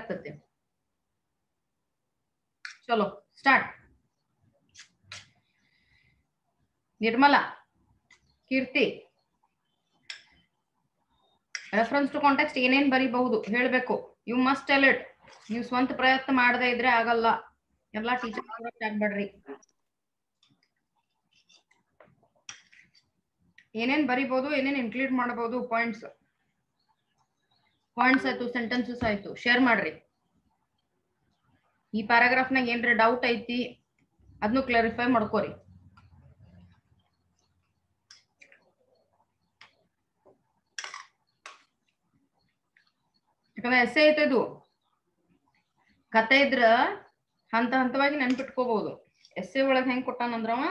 ಆಗ್ತದೆ. ಚಲೋ start. Nirmala, Keerthi, reference to context ಏನೇನ್ ಬರೀಬಹುದು ಹೇಳ್ಬೇಕು. You must tell it. ನೀವು ಸ್ವಂತ ಪ್ರಯತ್ನ ಮಾಡದೇ ಇದ್ರೆ ಆಗಲ್ಲ. ಎಲ್ಲಾ ಟೀಚರ್ ಆಗ್ಬೇಡ್ರಿ. ಏನೇನ್ ಬರೀಬಹುದು, ಏನೇನ್ ಇನ್ಕ್ಲೂಡ್ ಮಾಡಬಹುದು, ಪಾಯಿಂಟ್ಸ್ ಆಯ್ತು, ಸೆಂಟೆನ್ಸಸ್ ಆಯ್ತು, ಶೇರ್ ಮಾಡ್ರಿ. ಈ ಪ್ಯಾರಾಗ್ರಾಫ್ ನಾಗ ಏನ್ರ ಡೌಟ್ ಐತಿ ಅದನ್ನು ಕ್ಲಾರಿಫೈ ಮಾಡ್ಕೋರಿ. ಯಾಕಂದ್ರೆ ಎಸ್ಸೆ ಐತೆ, ಇದು ಕತೆ ಇದ್ರ ಹಂತ ಹಂತವಾಗಿ ನೆನ್ಪಿಟ್ಕೋಬಹುದು. ಎಸ್ಸೆ ಒಳಗೆ ಹೆಂಗ್ ಕೊಟ್ಟಾನಂದ್ರವ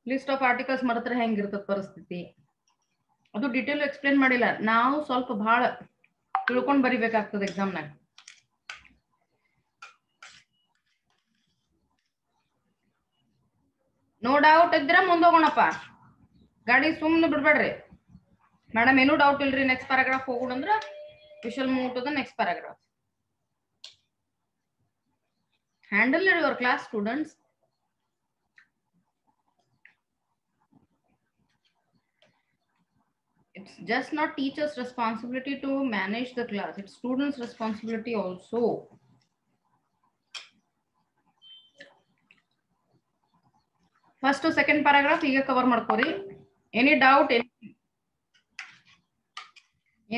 ಲಿಸ್ಟ್ ಆಫ್ ಆರ್ಟಿಕಲ್ಸ್ ಮಾಡಿದ್ರೆ ಹೆಂಗಿರ್ತದ ಪರಿಸ್ಥಿತಿ, ಅದು ಡಿಟೇಲ್ ಎಕ್ಸ್ಪ್ಲೇನ್ ಮಾಡಿಲ್ಲ. ನಾವು ಸ್ವಲ್ಪ ಬಹಳ ತಿಳ್ಕೊಂಡ್ ಬರಿಬೇಕಾಗ್ತದೆ ಎಕ್ಸಾಮ್ನಾಗ. ನೋ ಡೌಟ್ ಇದ್ರ ಮುಂದೋಗೋಣಪ್ಪ, ಗಾಡಿ ಸುಮ್ನೆ ಬಿಡ್ಬೇಡ್ರಿ. ಮೇಡಮ್ ಏನೂ ಡೌಟ್ ಇಲ್ರಿ, ನೆಕ್ಸ್ಟ್ ಪ್ಯಾರಾಗ್ರಾಫ್ ಹೋಗೋಣ ಅಂದ್ರ we shall move to the next paragraph. Handle your class, students. It's just not teachers' responsibility to manage the class, it's students' responsibility also. First to second paragraph ಈಗ cover ಮಾಡ್ಕೋರಿ. Any doubt,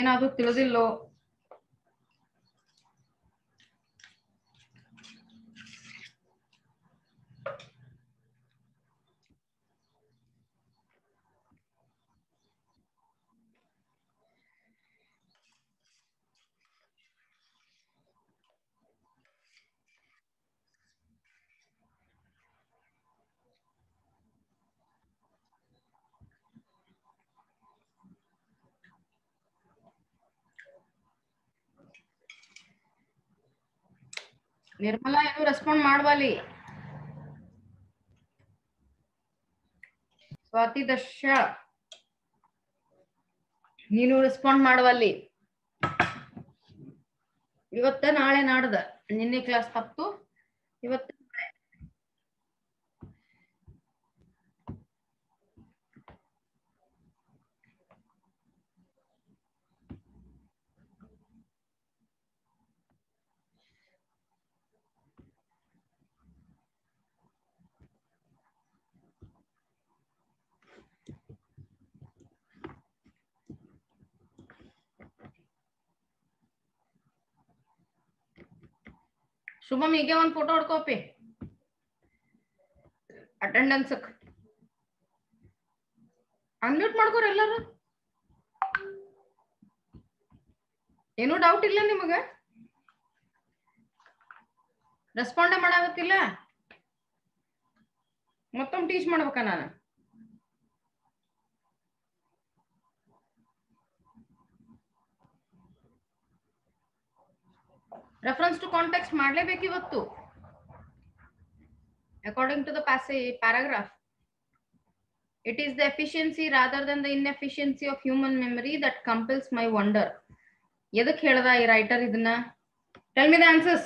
ಏನಾದ್ರು ತಿಳಿದಿಲ್ಲೋ ನಿರ್ಮಲಾ ಏನು respond ಮಾಡಬಾಲಿ. Swati, ದರ್ಶ ನೀನು respond ಮಾಡಬಲ್ಲಿ. ಇವತ್ತ ನಾಳೆ ನಾಡ್ದ, ನಿನ್ನೆ class ತಪ್ಪು, ಇವತ್ತು ಶುಭಮ್ ಹೀಗೆ ಒಂದ್ ಫೋಟೋ ಹೊಡ್ಕೋಪಿ ಅಟೆಂಡೆನ್ಸ್. ಅನ್ಮ್ಯೂಟ್ ಮಾಡ್ಕೋರಿ ಎಲ್ಲರೂ. ಏನೂ ಡೌಟ್ ಇಲ್ಲ ನಿಮಗ? ರೆಸ್ಪಾಂಡೇ ಮಾಡಾಗತ್ತಿಲ್ಲ? ಮತ್ತೊಮ್ಮೆ ಟೀಚ್ ಮಾಡ್ಬೇಕಾ ನಾನು? ರೆಫರೆನ್ಸ್ ಟು ಕಾಂಟೆಕ್ಸ್ಟ್ ಮಾಡಲೇಬೇಕು ಇವತ್ತು. According to the passage paragraph, it is the efficiency rather than the inefficiency of human memory that compels my wonder. ಎದಕ್ಕೆ ಹೇಳ್ದ ಈ ರೈಟರ್ ಇದನ್ನ? Tell me the answers.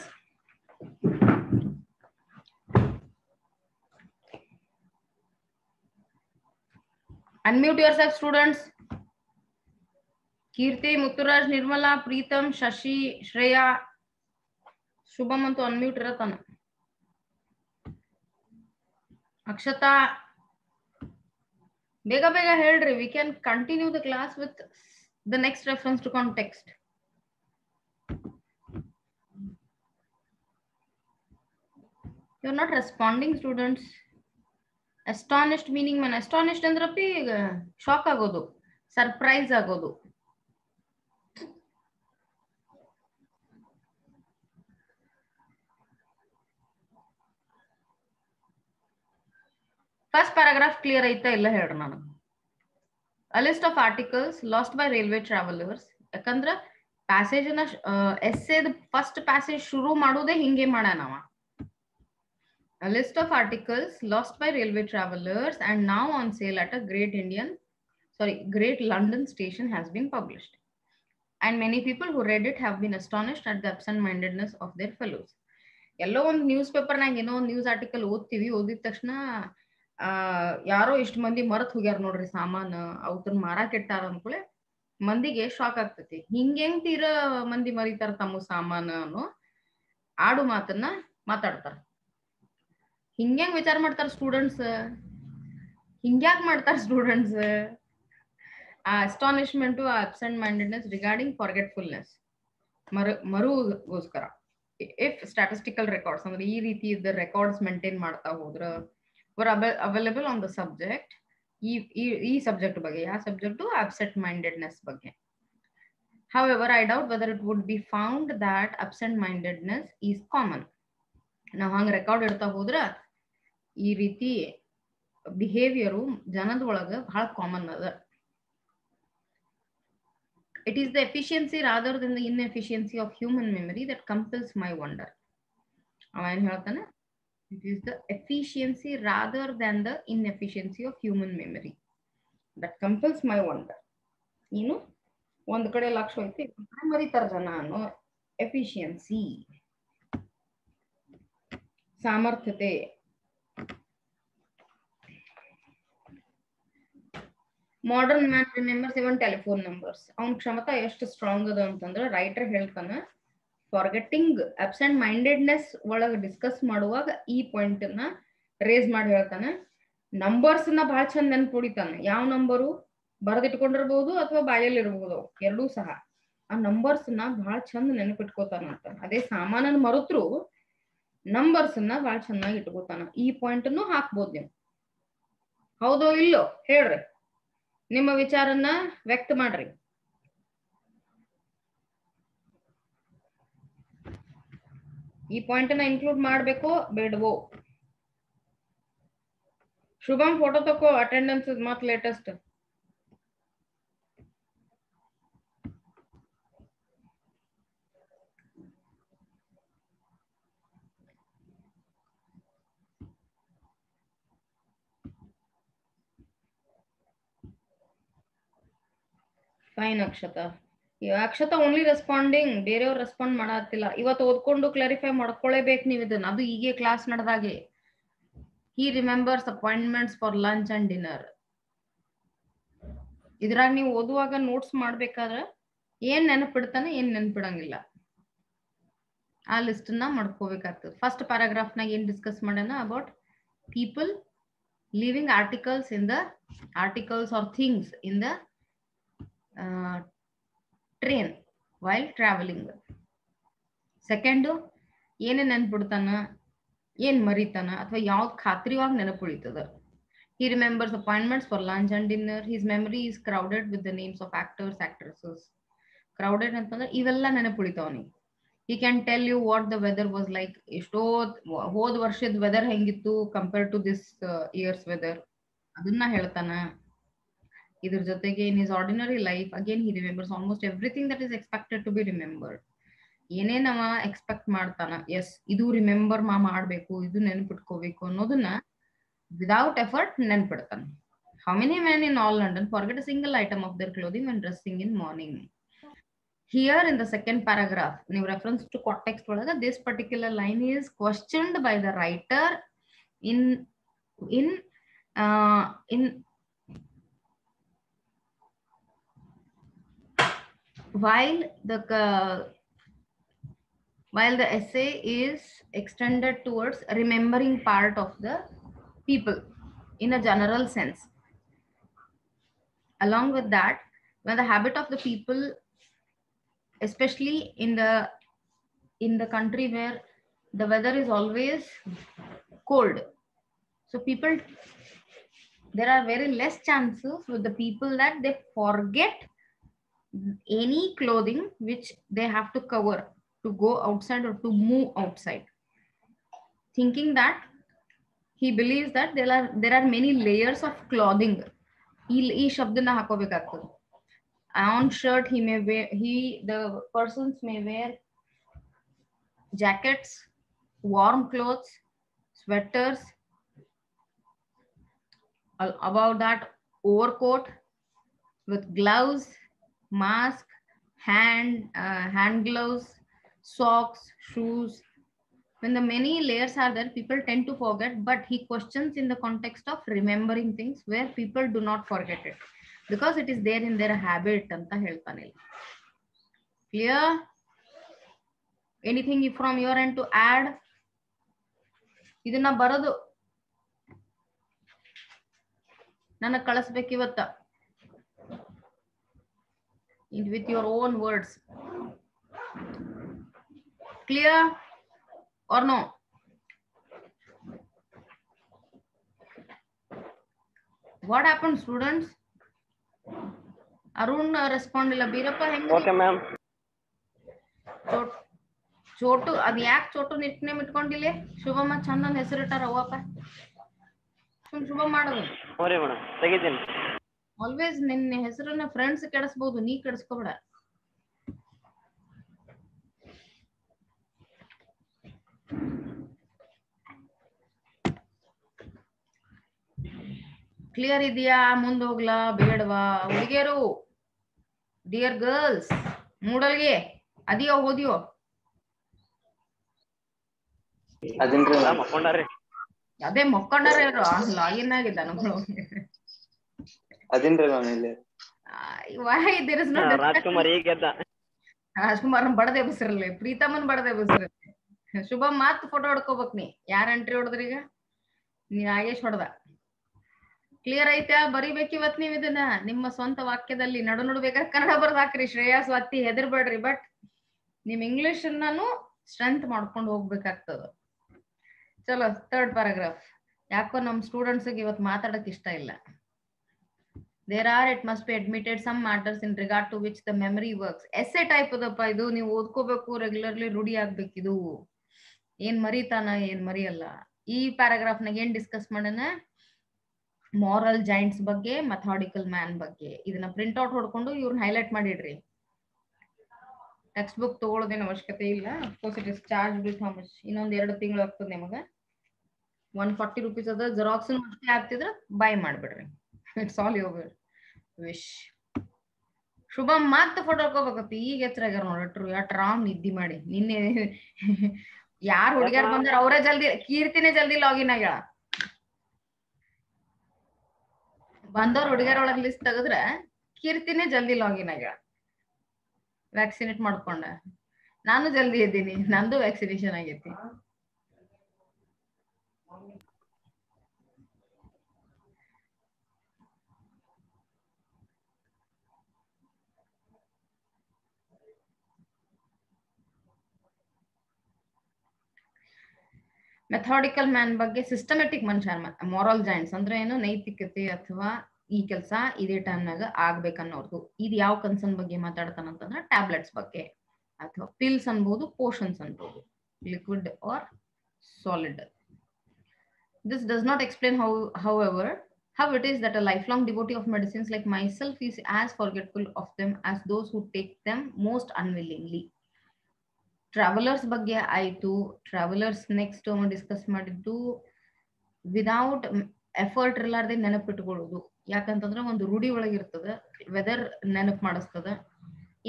Unmute yourself, students. ಕೀರ್ತಿ, ಮುತ್ತುರಾಜ್, ನಿರ್ಮಲಾ, ಪ್ರೀತಮ್, ಶಶಿ, ಶ್ರೇಯಾ, ಶುಭಮ್ ಅಂತೂ unmute ಇರತ್ತಾನ. Akshata, ಬೇಗ ಬೇಗ ಹೇಳ್ರಿ. We can continue the class with the next reference to context. You're not responding, students. Astonished meaning man. Astonished ಅಂದ್ರಪ್ಪಿ shock ಆಗೋದು, ಸರ್ಪ್ರೈಸ್ ಆಗೋದು. ಫಸ್ಟ್ ಪ್ಯಾರಾಗ್ರಾಫ್ ಕ್ಲಿಯರ್ ಐತಾ ಇಲ್ಲ ಹೇಳ್ರಿ ನಾನು. A list of articles lost by railway travelers. ಯಾಕಂದ್ರ passage ನ ಎಸ್ಸೆದ first passage ಶುರು ಮಾಡೋದೇ ಹಿಂಗೆ ಮಾಡಾನವ. A list of articles lost by railway travelers and now on sale at a Great London station has been published. and many people who read it have been astonished at the absent-mindedness of their fellows. ಎಲ್ಲೋ ಒಂದು news ಪೇಪರ್ನಾಗ ಏನೋ ಒಂದು news article ಓದ್ತೀವಿ, ಓದಿದ ತಕ್ಷಣ ಯಾರೋ ಇಷ್ಟು ಮಂದಿ ಮರತ್ ಹೋಗ್ಯಾರ ನೋಡ್ರಿ ಸಾಮಾನು, ಅವತನ್ನ ಮಾರಾಕ್ ಇಟ್ಟಾರ ಅನ್ಕೊಳ್ಳೆ ಮಂದಿಗೆ ಶಾಕ್ ಆಗ್ತೈತಿ. ಹಿಂಗೆಂಗ್ ತೀರ ಮಂದಿ ಮರಿತಾರ ತಮ್ಮ ಸಾಮಾನು ಅನ್ನೋ ಆಡು ಮಾತನ್ನ ಮಾತಾಡ್ತಾರ. ಹಿಂಗ್ಯಾಂಗ್ ವಿಚಾರ ಮಾಡ್ತಾರ ಸ್ಟೂಡೆಂಟ್ಸ್, ಹಿಂಗ್ಯಾಕ್ ಮಾಡ್ತಾರ students? Astonishment, absent mindedness regarding forgetfulness ಮರುಗೋಸ್ಕರ. ಇಫ್ ಸ್ಟಾಟಿಸ್ಟಿಕಲ್ ರೆಕಾರ್ಡ್ಸ್ ಅಂದ್ರೆ ಈ ರೀತಿ ಇದ್ದ ರೆಕಾರ್ಡ್ಸ್ ಮೇಂಟೈನ್ ಮಾಡ್ತಾ ಹೋದ್ರ were available on the subject, ಈ ಸಬ್ಜೆಕ್ಟ್ ಬಗ್ಗೆ, ಯಾವ ಸಬ್ಜೆಕ್ಟು? ಅಬ್ಸೆಂಟ್ ಮೈಂಡೆಡ್ನೆಸ್ ಬಗ್ಗೆ. However, I doubt whether it would be found that absent-mindedness is common. ನಾವು ಹಂಗ ರೆಕಾರ್ಡ್ ಇಡ್ತಾ ಹೋದ್ರ ಈ ರೀತಿ ಬಿಹೇವಿಯರು ಜನದ ಒಳಗ ಬಹಳ ಕಾಮನ್ ಅದ. It is the efficiency rather than the inefficiency of human memory that compels my wonder. ಅವ ಏನ್ ಹೇಳ್ತಾನೆ? It is the efficiency rather than the inefficiency of human memory that compels my wonder. ಏನು ಒಂದ್ ಕಡೆ ಲಕ್ಷ್ಯ ಐತಿ, ಮರಿತಾರ ಜನ ಅನ್ನೋ ಎಫಿಷಿಯನ್ಸಿ, ಸಾಮರ್ಥ್ಯತೆ. ಮಾಡರ್ನ್ ಮ್ಯಾನ್ ರಿಮೆಂಬರ್ಸ್ ಇವನ್ ಟೆಲಿಫೋನ್ ನಂಬರ್ಸ್. ಅವನ್ ಕ್ಷಮತಾ ಎಷ್ಟು ಸ್ಟ್ರಾಂಗ್ ಅದ ಅಂತಂದ್ರ ರೈಟರ್ ಹೇಳ್ತಾನ, ಫಾರ್ಗೆಟಿಂಗ್ ಅಬ್ಸೆಂಟ್ ಮೈಂಡೆಡ್ನೆಸ್ ಒಳಗ ಡಿಸ್ಕಸ್ ಮಾಡುವಾಗ ಈ ಪಾಯಿಂಟ್ ನ ರೇಸ್ ಮಾಡಿ ಹೇಳ್ತಾನೆ. ನಂಬರ್ಸ್ ನ ಬಹಳ ಚಂದ ನೆನ್ಪುಡಿತಾನೆ. ಯಾವ ನಂಬರು ಬರೆದಿಟ್ಕೊಂಡಿರ್ಬಹುದು ಅಥವಾ ಬಾಯಲ್ಲಿ ಇರಬಹುದು, ಎರಡೂ ಸಹ. ಆ ನಂಬರ್ಸ್ ನ ಬಹಳ ಚಂದ ನೆನಪಿಟ್ಕೋತಾನಂತ. ಅದೇ ಸಾಮಾನನ್ ಮರುತ್ರು ನಂಬರ್ಸ್ ನ ಬಹಳ ಚೆನ್ನಾಗಿ ಇಟ್ಕೋತಾನ. ಈ ಪಾಯಿಂಟ್ ಅನ್ನು ಹಾಕ್ಬೋದು ನೀವು. ಹೌದೋ ಇಲ್ಲೋ ಹೇಳ್ರಿ, ನಿಮ್ಮ ವಿಚಾರನ್ನ ವ್ಯಕ್ತ ಮಾಡ್ರಿ. ಈ ಪಾಯಿಂಟ್ ನ ಇನ್ಕ್ಲೂಡ್ ಮಾಡ್ಬೇಕೋ ಬೇಡವೋ? ಶುಭಂ ಫೋಟೋ ತಕೋ, ಅಟೆಂಡೆನ್ಸ್ ಮತ್ latest. Fine Akshata. Akshata only responding, ಬೇರೆಯವ್ರು ರೆಸ್ಪಾಂಡ್ ಮಾಡತ್ತಿಲ್ಲ. ಇವತ್ತು ಓದ್ಕೊಂಡು ಕ್ಲಾರಿಫೈ ಮಾಡ್ಕೊಳ್ಳೇಬೇಕು ನೀವು ಇದನ್ನ. ಅದು ಹೀಗೆ class ನಡೆದಾಗೆ. He remembers appointments for lunch and dinner. ಇದ್ರಾಗ ನೀವು ಓದುವಾಗ ನೋಟ್ಸ್ ಮಾಡ್ಬೇಕಾದ್ರೆ ಏನ್ ನೆನಪಿಡ್ತಾನೆ, ಏನ್ ನೆನಪಿಡಂಗಿಲ್ಲ, ಆ ಲಿಸ್ಟ್ ನ ಮಾಡ್ಕೋಬೇಕಾಗ್ತದೆ. ಫಸ್ಟ್ ಪ್ಯಾರಾಗ್ರಾಫ್ ನಾಗ ಏನ್ ಡಿಸ್ಕಸ್ ಮಾಡೋಣ? About people leaving articles in the articles or things in the train while travelling. Second, ಏನೇ ನೆನ್ಪಿಡ್ತಾನ, ಏನ್ ಮರಿತಾನ, ಅಥವಾ ಯಾವ್ದು ಖಾತ್ರಿಯಾಗಿ ನೆನಪುಳಿತದ. He remembers appointments for lunch and dinner. His memory is crowded with the names of actors, actresses. Crowded ಅಂತಂದ್ರೆ ಇವೆಲ್ಲ ನೆನಪುಳಿತಾವನಿ. He can tell you what the weather was like. ಎಷ್ಟೋ ಹೋದ ವರ್ಷದ ವೆದರ್ ಹೆಂಗಿತ್ತು compare to this year's weather, ಅದನ್ನ ಹೇಳ್ತಾನ. ಇದ್ರ ಜೊತೆಗೆ in his ordinary life again he remembers almost everything that is expected to be remembered. ಏನೇನವ ಎಕ್ಸ್ಪೆಕ್ಟ್ ಮಾಡ್ತಾನ, ಎಸ್ ಇದು ರಿಮೆಂಬರ್ ಮಾಡ್ಬೇಕು, ಇದು ನೆನ್ಪಿಟ್ಕೋಬೇಕು ಅನ್ನೋದನ್ನ ವಿದೌಟ್ ಎಫರ್ಟ್ ನೆನ್ಪಿಡ್ತಾನ. How many men in all London forget a single item of their clothing when dressing in morning? Here in the second paragraph, ನೀವು reference to context ಒಳಗ this particular line is questioned by the writer in while the essay is extended towards remembering part of the people in a general sense. Along with that, when the habit of the people, especially in the country where the weather is always cold, so people, there are very less chances with the people that they forget any clothing which they have to cover to go outside or to move outside, thinking that he believes that there are many layers of clothing. ಈ ಶಬ್ದನ ಹಾಕೋಬೇಕಾಗ್ತದೆ. On shirt the persons may wear jackets, warm clothes, sweaters, above that overcoat with gloves, mask, hand gloves, socks, shoes. When the many layers are there, people tend to forget, but he questions in the context of remembering things where people do not forget it because it is there in their habit anta heltane. Clear? Anything from your end to add? ಇದನ್ನ ಬರೋದು ನನಗೆ ಕಳಿಸ್ಬೇಕು ಇವತ್ತ with your own words. Clear or no? What happened, students? Arun respond illa. Birappa hengi? Okay, ma'am. Chotu ಅದ್ ಯಾಕೆ ಚೋಟು ನಿಟ್ನೆ ಇಟ್ಕೊಂಡಿಲ್ಲ? ಶುಭಮ್ಮ ಚಂದನ್ ಹೆಸರಿಟ್ಟಾರ ಅವಪ್ಪ. ಶುಭ ಮಾಡೋದು. ಹೋರಿ madam ತೆಗಿತೀನಿ. ಆಲ್ವೇಸ್ ನಿನ್ನ ಹೆಸರನ್ನ ಫ್ರೆಂಡ್ಸ್ ಕೆಡಿಸ್ಬೋದು, ನೀ ಕೆಡಿಸ್ಕೋಬೇಡ. ಕ್ಲಿಯರ್ ಇದೆಯಾ? ಮುಂದೆ ಹೋಗ್ಲಾ ಬೇಡವಾ? ಹುಡುಗಿಯರು, ಡಿಯರ್ ಗರ್ಲ್ಸ್, ಮೂಡಲ್ಗೆ ಅದಿಯೋ ಓದಿಯೋ? ಅದೇ ಮಕ್ಕೊಂಡಾರ ಲಾಗಿನ್ ಆಗಿದ್ದ ನಮ್ಮಳು. ರಾಜ್ಕುಮಾರ್ ಬಡದೆ ಬಸಿರಲಿ, ಪ್ರೀತಮನ್ ಬಡದೆ ಬಸಿರಲಿ. ಶುಭ ಮಾತ್ ಫೋಟೋ ಹೊಡ್ಕೋಬೇಕ್ ನೀ. ಯಾರ ಎಂಟ್ರಿ ಹೊಡೆದ್ರಿ ಈಗ? ನೀ ನಾಗೇಶ್ ಹೊಡೆದ. ಕ್ಲಿಯರ್ ಐತಾ? ಬರಿಬೇಕು ಇವತ್ ನೀವ್ ಇದನ್ನ ನಿಮ್ಮ ಸ್ವಂತ ವಾಕ್ಯದಲ್ಲಿ ನಡು ಬೇಕಾದ್ರೆ ಕನ್ನಡ ಬರ್ದ್ ಹಾಕ್ರಿ. ಶ್ರೇಯಾ, ಸ್ವಾತಿ ಹೆದರ್ಬೇಡ್ರಿ. ಬಟ್ ನಿಮ್ ಇಂಗ್ಲಿಷ್ ನಾನು ಸ್ಟ್ರೆಂತ್ ಮಾಡ್ಕೊಂಡು ಹೋಗ್ಬೇಕಾಗ್ತದ. ಚಲೋ, ಥರ್ಡ್ ಪ್ಯಾರಾಗ್ರಾಫ್. ಯಾಕೋ ನಮ್ ಸ್ಟೂಡೆಂಟ್ಸ್ ಇವತ್ತು ಮಾತಾಡಕ್ ಇಷ್ಟ ಇಲ್ಲ. There are, it must be admitted, some matters in regard to which the memory works. Essay type ಅದಪ್ಪ ಇದು. ನೀವು ಓದ್ಕೋಬೇಕು, ರೆಗ್ಯುಲರ್ಲಿ ರೂಢಿ ಆಗ್ಬೇಕಿದು. ಏನ್ ಮರಿತಾನ, ಏನ್ ಮರಿಯಲ್ಲ. ಈ ಪ್ಯಾರಾಗ್ರಾಫ್ ನಾಗ ಏನ್ ಡಿಸ್ಕಸ್ ಮಾಡೋಣ? ಮಾರಲ್ ಜೈಂಟ್ಸ್ ಬಗ್ಗೆ, ಮೆಥಾಡಿಕಲ್ ಮ್ಯಾನ್ ಬಗ್ಗೆ. ಇದನ್ನ ಪ್ರಿಂಟ್ ಔಟ್ ಹೊಡ್ಕೊಂಡು ಇವ್ರನ್ನ ಹೈಲೈಟ್ ಮಾಡಿಡ್ರಿ. ಟೆಕ್ಸ್ಟ್ ಬುಕ್ ತಗೊಳ್ಳೋದೇನು ಅವಶ್ಯಕತೆ ಇಲ್ಲ. Of course it is charge with how much? ಇನ್ನೊಂದ್ 2 ತಿಂಗಳು ಆಗ್ತದೆ ನಿಮಗೆ. 140 ರೂಪೀಸ್ ಅದ. ಜೆರಾಕ್ಸ್ ಅಷ್ಟೇ ಆಗ್ತಿದ್ರ ಬೈ ಮಾಡ್ಬಿಡ್ರಿ. It's all your wish. ಶುಭ ಮಾತ್ ಫೋಟೋ ಹಾಕೋಬೇಕತ್ತ. ಈಗ ಎಚ್ಚರಾಗ್ಯಾರ ನೋಡ್ರಿ. ಎಷ್ಟ್ ರಾಮ್ ನಿದ್ದಿ ಮಾಡಿ. ನಿನ್ನೆ ಯಾರು ಹುಡುಗ್ಯಾರ ಬಂದಾರ ಅವರೇ ಜಲ್ದಿ. ಕೀರ್ತಿನೇ ಜಲ್ದಿ ಲಾಗಿನ್ ಆಗ್ಯಾಳ. ಬಂದವ್ರ ಹುಡುಗ್ಯಾರ ಒಳಗ್ ಲಿಸ್ಟ್ ತೆಗದ್ರ ಕೀರ್ತಿನೇ ಜಲ್ದಿ ಲಾಗಿನ್ ಆಗ್ಯಾಳ. ವ್ಯಾಕ್ಸಿನೇಟ್ ಮಾಡ್ಕೊಂಡ. ನಾನು ಜಲ್ದಿ ಇದ್ದೀನಿ, ನಂದು ವ್ಯಾಕ್ಸಿನೇಷನ್ ಆಗೈತಿ. ಮೆಥಾಡಿಕಲ್ ಮ್ಯಾನ್ ಬಗ್ಗೆ, ಸಿಸ್ಟಮೆಟಿಕ್ ಮನುಷ್ಯ. ಮಾರಲ್ ಜಾಯಿಂಟ್ಸ್ ಅಂದ್ರೆ ಏನು? ನೈತಿಕತೆ ಅಥವಾ ಈ ಕೆಲಸ ಇದೇ ಟೈಮ್ನಾಗ ಆಗ್ಬೇಕನ್ನೋರ್ದು. ಇದು ಯಾವ ಕನ್ಸರ್ನ್ ಬಗ್ಗೆ ಮಾತಾಡ್ತಾನಂತಂದ್ರೆ ಟ್ಯಾಬ್ಲೆಟ್ಸ್ ಬಗ್ಗೆ, ಅಥವಾ ಪಿಲ್ಸ್ ಅನ್ಬೋದು, ಪೋಷನ್ಸ್ ಅನ್ಬೋದು, liquid or solid. This does not explain however, how it is that a lifelong devotee of medicines like myself is as forgetful of them as those who take them most unwillingly. Travellers ಬಗ್ಗೆ ಆಯ್ತು. Travellers next discuss ಮಾಡಿದ್ದು without effort ಇರ್ಲಾರ್ದೆ ನೆನಪಿಟ್ಕೊಳ್ಳೋದು. ಯಾಕಂತಂದ್ರೆ ಒಂದು ರೂಢಿ ಒಳಗಿರ್ತದ, weather ನೆನಪು ಮಾಡಿಸ್ತದ.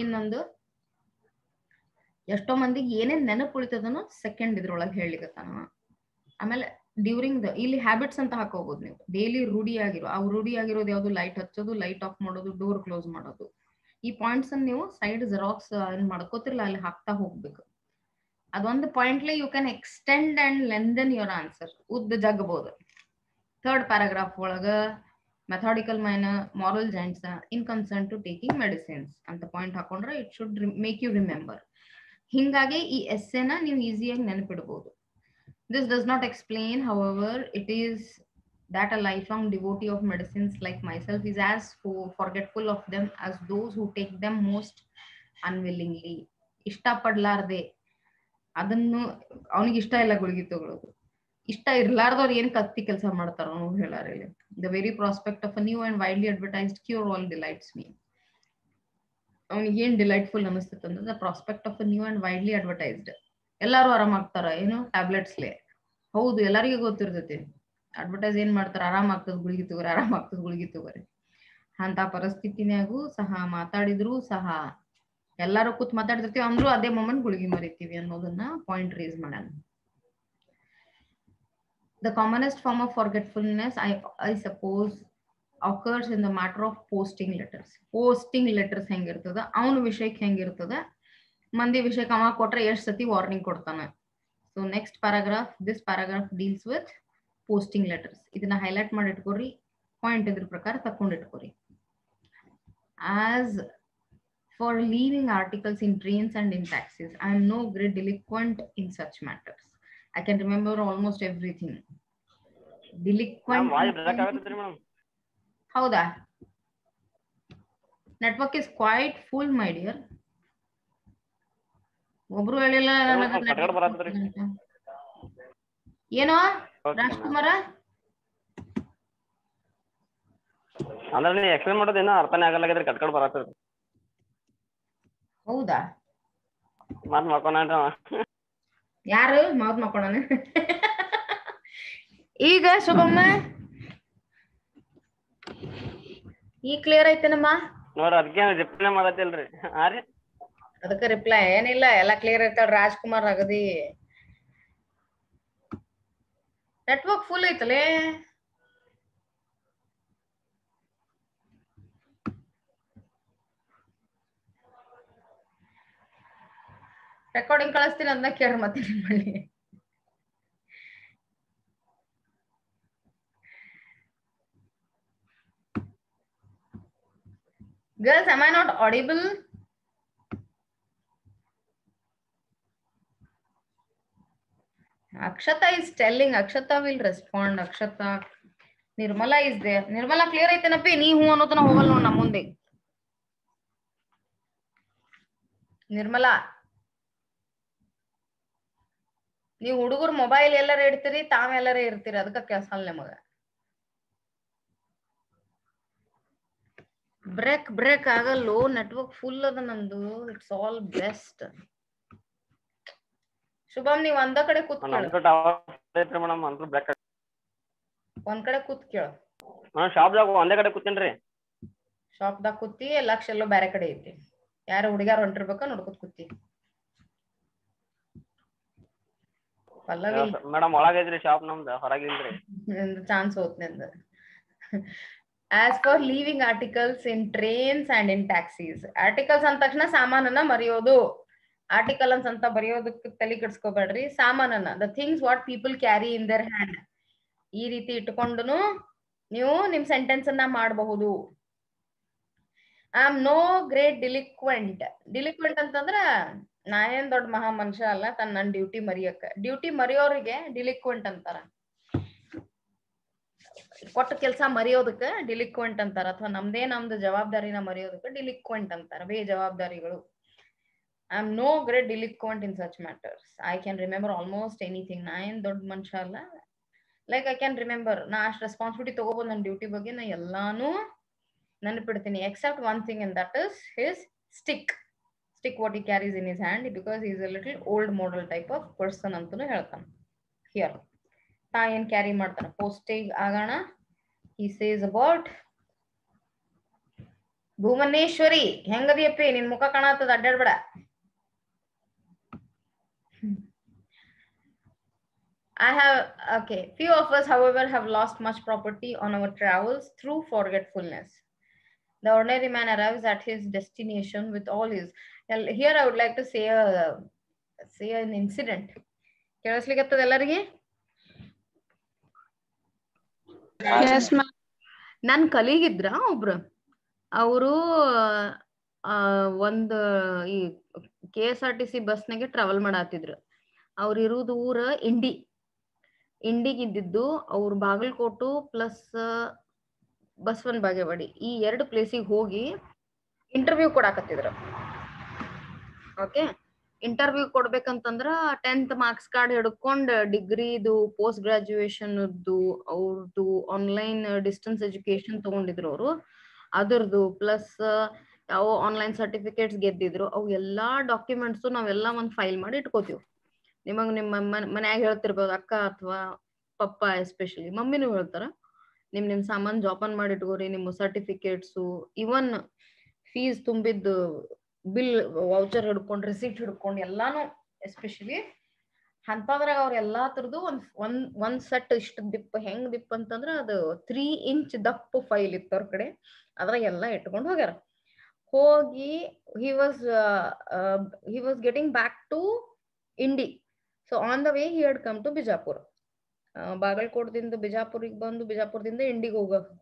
ಇನ್ನೊಂದು ಎಷ್ಟೋ ಮಂದಿಗೆ ಏನೇನ್ ನೆನಪು ಉಳಿತದನೋ ಸೆಕೆಂಡ್ ಇದ್ರೊಳಗೆ ಹೇಳಿಕತ್ತಾನ. ಆಮೇಲೆ ಡ್ಯೂರಿಂಗ್ ಇಲ್ಲಿ ಹ್ಯಾಬಿಟ್ಸ್ ಅಂತ ಹಾಕೋಬಹುದು ನೀವು. ಡೈಲಿ ರೂಢಿ ಆಗಿರೋ, ರೂಢಿ ಆಗಿರೋದು ಯಾವ್ದು? ಲೈಟ್ ಹಚ್ಚೋದು, ಲೈಟ್ ಆಫ್ ಮಾಡೋದು, ಡೋರ್ ಕ್ಲೋಸ್ ಮಾಡೋದು. ಈ ಪಾಯಿಂಟ್ಸ್ ಅನ್ನು ನೀವು ಸೈಡ್ ಜೆರಾಕ್ಸ್ ಏನ್ ಮಾಡ್ಕೋತಿರ್ಲ ಅಲ್ಲಿ ಹಾಕ್ತಾ ಹೋಗ್ಬೇಕು. ಅದೊಂದು ಪಾಯಿಂಟ್ಲಿ you can extend and lengthen your answer. ಉದ್ದ ಜಗಬಹುದು. ಥರ್ಡ್ ಪ್ಯಾರಾಗ್ರಾಫ್ ಒಳಗ methodical man, moral joints in concern to taking medicines ಅಂತ ಪಾಯಿಂಟ್ ಹಾಕೊಂಡ್ರೆ it should make you remember. ಹಿಂಗಾಗಿ ಈ ಎಸ್ಸೆನ ನೀವು ಈಸಿಯಾಗಿ ನೆನಪಿಡಬಹುದು. This does not explain, however, it is that a lifelong devotee of medicines like myself is as forgetful of them as those who take them most unwillingly. ಇಷ್ಟ ಪಡ್ಲಾರ್ದೆ, ಅದನ್ನು ಅವನಿಗೆ ಇಷ್ಟ ಇಲ್ಲ ಗುಳಿಗೆ ತಗೊಳ್ಳೋದು. ಇಷ್ಟ ಇರ್ಲಾರ್ದವ್ರು ಏನ್ ಕತ್ತಿ ಕೆಲಸ ಮಾಡ್ತಾರ ಅನ್ನೋದು ಹೇಳಾರ ಇಲ್ಲಿ. The very prospect of a new and widely advertised cure all delights me. ಅವನಿಗೆ ಏನ್ ಡಿಲೈಟ್ಫುಲ್ ಅನಿಸ್ತೈತೆ ಅಂದ್ರೆ the prospect of a new and widely advertised. ಎಲ್ಲಾರು ಆರಾಮಾಗ್ತಾರ ಏನು? ಟ್ಯಾಬ್ಲೆಟ್ಸ್ಲೆ. ಹೌದು, ಎಲ್ಲರಿಗೂ ಗೊತ್ತಿರ್ತೈತಿ. ಅಡ್ವರ್ಟೈಸ್ ಏನ್ ಮಾಡ್ತಾರ? ಆರಾಮಾಗ್ತದ ಗುಳಿಗೆ ತಗೋರಿ, ಆರಾಮಾಗ್ತದ ಗುಳಿಗೆ ತಗೋರಿ. ಅಂತ ಪರಿಸ್ಥಿತಿನಾಗೂ ಸಹ ಮಾತಾಡಿದ್ರು ಸಹ ಎಲ್ಲಾರು ಕೂತ್ ಮಾತಾಡ್ತಿರ್ತೀವಿ ಅಂದ್ರೂ ಅದೇ ಮೊಮೆಂಟ್ ಗುಳಿಗೆ ಮರಿತೀವಿ ಅನ್ನೋದನ್ನ ಪಾಯಿಂಟ್ ರೇಸ್ ಮಾಡ್ಯಾನ. The commonest form of forgetfulness, I suppose, occurs in the matter of posting letters. Posting letters ಹೆಂಗಿರ್ತದ, ಅವನ ವಿಷಯಕ್ಕೆ ಹೆಂಗಿರ್ತದ, ಮಂದಿ ವಿಷಯಕ್ಕೆ ಅವ ಕೊಟ್ರೆ ಎಷ್ಟು ಸತಿ ವಾರ್ನಿಂಗ್ ಕೊಡ್ತಾನ. So next paragraph, this paragraph deals with posting letters. ಇದನ್ನ ಹೈಲೈಟ್ ಮಾಡಿ ಇಟ್ಕೋರಿ, ಪಾಯಿಂಟ್ ಇದ್ರ ಪ್ರಕಾರ ತಕೊಂಡು ಇಟ್ಕೋರಿ. As for leaving articles in trains and in taxis, I am no great delinquent in such matters. I can remember almost everything. Delinquent. ಹೌದಾ? Network is quite full my dear. ಒಬ್ರು ಹೇಳಿಲ್ಲ ಏನೋ ರಾಜ್ಕುಮಾರ. ಅಂದ್ರೆ explain ಮಾಡೋದೇನೋ ಅರ್ಥನೇ ಆಗಲ್ಲ, ಕಟ್ಕಟ್ ಬರತ್ತದ. ಹೌದಾ? ಮತ್ ಮಕ್ಕೋಣ ಯಾರು ಮೌತ್ ಮಕ್ಕೋಣ? ಈಗ ಶುಭಮ್ಮ ಈ ಕ್ಲಿಯರ್ ಐತೆನಮ್ಮ ನೋಡ್ರಿ, ಅದಕ್ಕೆ ರಿಪ್ಲೈ ಮಾಡತ್ತಿಲ್ರಿ. ಅದಕ್ಕೆ ರಿಪ್ಲೈ ಏನಿಲ್ಲ, ಎಲ್ಲಾ ಕ್ಲಿಯರ್ ಐತಲ್. ರಾಜ್ಕುಮಾರ್ ಅಗದಿ ನೆಟ್ವರ್ಕ್ ಫುಲ್ ಐತಲೇ. ರೆಕಾರ್ಡಿಂಗ್ ಕಳಿಸ್ತೀನಿ ಅದನ್ನ ಕೇಳಿ ಮತ್ತೆ ಮಾಡಿ. Girls, am I not audible? Akshata is telling. Akshata will respond. Akshata. Nirmala is there. Nirmala clear ಐತೆನಪ್ಪಿ? ನೀ ಹೂ ಅನ್ನೋದನ್ನ ಹೋಗಲ್ಲ ನೋಡ್ ನಮ್ಮ ಮುಂದೆ. ನಿರ್ಮಲಾ, ನೀವು ಹುಡುಗರು ಮೊಬೈಲ್ ಎಲ್ಲಾರ ಇಡ್ತೀರಿ, ತಾವೆಲ್ಲರ ಇರ್ತೀರಿ, ಅದಕ್ಕೆ ಕೆಲಸಲ್ಲ ನಮಗ. ಬ್ರೇಕ್ ಆಗಲ್ಲೋ, ನೆಟ್ವರ್ಕ್ ಫುಲ್ ಅದ ನಂದು. It's all best. ಶುಭಮ್, ನೀವ್ ಒಂದ ಕಡೆ ಕೂತ್ಕೊಳ್ಳಿ. ಒಂದ್ ಕಡೆ ಕೂತ್ ಕೇಳ. ಶಾಪ್ದಾಗ ಒಂದೇ ಕಡೆ ಕೂತೇನ್ರಿ. ಶಾಪ್ದಾಗ ಕೂತಿ, ಲಕ್ಷ ಎಲ್ಲೋ ಬೇರೆ ಕಡೆ ಐತಿ. ಯಾರು ಹುಡುಗ್ಯಾರ ಹೊಂಟಿರ್ಬೇಕ ನೋಡ್ಕೊತ್ ಕೂತಿ. ಪಲ್ಲವಿ ಮೇಡಮ್ ಒಳಗೈತ್ರಿ ಶಾಪ್ ನಮ್ದು, ಹೊರಗಿಲ್ರಿ. ಚಾನ್ಸ್ ಹೋತ್ ನಿಂದ. As for leaving articles in trains and in taxis. Articles ಅಂದ ತಕ್ಷಣ ಸಾಮಾನನ್ನ ಮರೆಯೋದು. ಆರ್ಟಿಕಲ್ಸ್ ಅಂತ ಬರೆಯೋದಕ್ಕೆ ತಲೆ ಕೆಡಿಸ್ಕೋಬೇಡ್ರಿ. ಸಾಮಾನನ್ನ, the things what people carry in their hand. ಈ ರೀತಿ ಇಟ್ಕೊಂಡುನು ನೀವು ನಿಮ್ ಸೆಂಟೆನ್ಸ್ ಅನ್ನ ಮಾಡಬಹುದು. I am no great delinquent. Delinquent ಅಂತಂದ್ರ ನಾ ಏನ್ ದೊಡ್ಡ ಮಹಾ ಮನುಷ್ಯ ಅಲ್ಲ, ನನ್ನ ಡ್ಯೂಟಿ ಮರಿಯಕ್ಕ. ಡ್ಯೂಟಿ ಮರೆಯೋರಿಗೆ ಡಿಲಿಕ್ವೆಂಟ್ ಅಂತಾರ. ಕೊಟ್ಟ ಕೆಲಸ ಮರೆಯೋದಕ್ಕೆ ಡಿಲಿಕ್ವೆಂಟ್ ಅಂತಾರ, ಅಥವಾ ನಮ್ದು ಜವಾಬ್ದಾರಿನ ಮರೆಯೋದಕ್ಕೆ ಡಿಲಿಕ್ವೆಂಟ್ ಅಂತಾರ. ಬೇಜವಾಬ್ದಾರಿಗಳು. I am no great delinquent in such matters. I can remember almost anything. ನಾ ಏನ್ ದೊಡ್ಡ ಮನುಷ್ಯ ಅಲ್ಲ. ಲೈಕ್ ಐ ಕ್ಯಾನ್ ರಿಮೆಂಬರ್, ನಾ ಅಷ್ಟು ರೆಸ್ಪಾನ್ಸಿಬಿಲಿಟಿ ತಗೋಬಹುದು ನನ್ನ ಡ್ಯೂಟಿ ಬಗ್ಗೆ. ನಾ ಎಲ್ಲಾನು ನೆನಪಿಡ್ತೀನಿ, except one thing, and that is his stick what he carries in his hand, because he is a little old model type of person ಅಂತನು ಹೇಳ್ತಾನೆ. ಹಿಯರ್ ತಾ ಏನ್ ಕ್ಯಾರಿ ಮಾಡ್ತಾನೆ ಪೋಸ್ಟಿಗೆ ಆಗೋಣ. he says about Bhuvaneshwari, ಹೆಂಗದಿಯಪ್ಪಿ? ನಿನ್ ಮುಖ ಕಾಣತ್ತದ, ಅಡ್ಡಾಡ್ಬೇಡ. Few of us, however, have lost much property on our travels through forgetfulness. The ordinary man arrives at his destination with all his. Here I would like to say an incident. ಕೇಳಿಸ್ಲಿಕ್ಕತ್ತದ ಎಲ್ಲರಿಗೆ? ನನ್ ಕಲೀಗಿದ್ರ ಒಬ್ರು, ಅವರು ಒಂದು ಈ KSRTC ಬಸ್ನಾಗೆ travel ಮಾಡತ್ತಿದ್ರು. ಅವ್ರು ಇರುವುದು ಊರ ಇಂಡಿಗಿದ್ದಿದ್ದು. ಅವ್ರು ಬಾಗಲಕೋಟು ಪ್ಲಸ್ ಬಸವನ ಬಾಗೇವಾಡಿ, ಈ 2 ಪ್ಲೇಸಿಗೆ ಹೋಗಿ ಇಂಟರ್ವ್ಯೂ ಕೊಡಾಕತ್ತಿದ್ರು. ಓಕೆ, ಇಂಟರ್ವ್ಯೂ ಕೊಡ್ಬೇಕಂತಂದ್ರ 10th ಮಾರ್ಕ್ಸ್ ಕಾರ್ಡ್ ಹಿಡ್ಕೊಂಡು ಡಿಗ್ರಿದು, ಪೋಸ್ಟ್ ಗ್ರಾಜುಯೇಷನ್ ಅವ್ರದ್ದು ಆನ್ಲೈನ್ ಡಿಸ್ಟೆನ್ಸ್ ಎಜುಕೇಶನ್ ತಗೊಂಡಿದ್ರು ಅವರು. ಅದ್ರದ್ದು ಪ್ಲಸ್ ಯಾವ ಆನ್ಲೈನ್ ಸರ್ಟಿಫಿಕೇಟ್ಸ್ ಗೆದ್ದಿದ್ರು, ಅವು ಎಲ್ಲಾ ಡಾಕ್ಯುಮೆಂಟ್ಸು ನಾವೆಲ್ಲ ಒಂದ್ ಫೈಲ್ ಮಾಡಿ ಇಟ್ಕೋತೀವಿ. ನಿಮಗ್ ನಿಮ್ಮ ಮನ್ಯಾಗ ಹೇಳ್ತಿರ್ಬೋದು, ಅಕ್ಕ ಅಥವಾ ಪಪ್ಪ, ಎಸ್ಪೆಷಲಿ ಮಮ್ಮಿನೂ ಹೇಳ್ತಾರ, ನಿಮ್ ಸಾಮಾನ್ ಜೋಪಾನ್ ಮಾಡಿ ಇಟ್ಕೋರಿ. ನಿಮ್ಮ ಸರ್ಟಿಫಿಕೇಟ್ಸು, ಇವನ್ ಫೀಸ್ ತುಂಬಿದ್ದು ಬಿಲ್ ವೌಚರ್ ಹಿಡ್ಕೊಂಡು ರಿಸಿಪ್ಟ್ ಹಿಡ್ಕೊಂಡು ಎಲ್ಲಾನು ಎಸ್ಪೆಷಲಿ ಅಂತದ್ರಾಗ ಅವ್ರ ಎಲ್ಲಾ ತರದ್ದು ಒಂದ್ ಸೆಟ್ ಇಷ್ಟ ಹೆಂಗ್ ದಿಪ್ಪ ಅಂತಂದ್ರ ಅದು 3 ಇಂಚ್ ದಪ್ಪ ಫೈಲ್ ಇತ್ತು ಅವ್ರ ಕಡೆ, ಅದ್ರಾಗ ಎಲ್ಲಾ ಇಟ್ಕೊಂಡು ಹೋಗ್ಯಾರ. ಹೋಗಿ he was getting back to Indy. So on the way he had come to Bijapur. ಬಾಗಲಕೋಟದಿಂದ ಬಿಜಾಪುರಿಗೆ ಬಂದು ಬಿಜಾಪುರದಿಂದ ಇಂಡಿಗೆ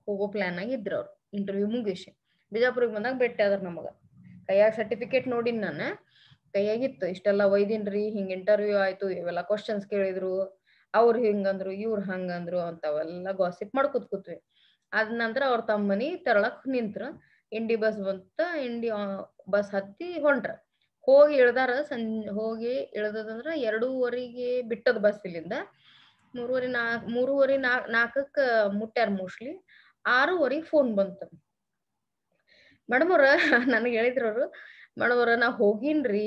ಹೋಗೋ ಪ್ಲಾನ್ ಆಗಿದ್ರು ಅವ್ರು. ಇಂಟರ್ವ್ಯೂ ಮುಗಿಸಿ ಬಿಜಾಪುರಿಗೆ ಬಂದಾಗ ಭೇಟಿ ಆದ್ರ ನಮಗ. ಕೈಯಾಗ ಸರ್ಟಿಫಿಕೇಟ್ ನೋಡಿನ್ ನಾನು, ಕೈಯಾಗಿತ್ತು ಇಷ್ಟೆಲ್ಲ ಒಯ್ದಿನ್ರಿ, ಹಿಂಗ್ ಇಂಟರ್ವ್ಯೂ ಆಯ್ತು, ಇವೆಲ್ಲ ಕ್ವಶನ್ಸ್ ಕೇಳಿದ್ರು, ಅವ್ರು ಹಿಂಗಂದ್ರು ಇವ್ರು ಹಂಗಂದ್ರು ಅಂತವೆಲ್ಲ ಗಾಸಿಪ್ ಮಾಡ್ಕೊತ್ ಕೂತ್ವಿ. ಅದ ನಂತರ ಅವ್ರ ತಮ್ಮನಿ ತೆರಳಕ್ ನಿಂತ್ರ ಇಂಡಿ ಬಸ್ ಬಂತ, ಇಂಡಿ ಬಸ್ ಹತ್ತಿ ಹೊಂಟ್ರ. ಹೋಗಿ ಇಳ್ದಾರ, ಹೋಗಿ ಇಳ್ದಂದ್ರ 2:30 ಬಿಟ್ಟದ ಬಸ್ ಇಲ್ಲಿಂದ. 3:30 4:00 ಮುಟ್ಟ್ಯಾರ ಮೋಸ್ಟ್ಲಿ. 6:30 ಫೋನ್ ಬಂತ. ಮೇಡಮ್ ಅವ್ರ ನನಗೆ ಹೇಳಿದ್ರು ಅವ್ರು, ಮೇಡಮ್ ಅವ್ರ ನಾ ಹೋಗಿನ್ರಿ,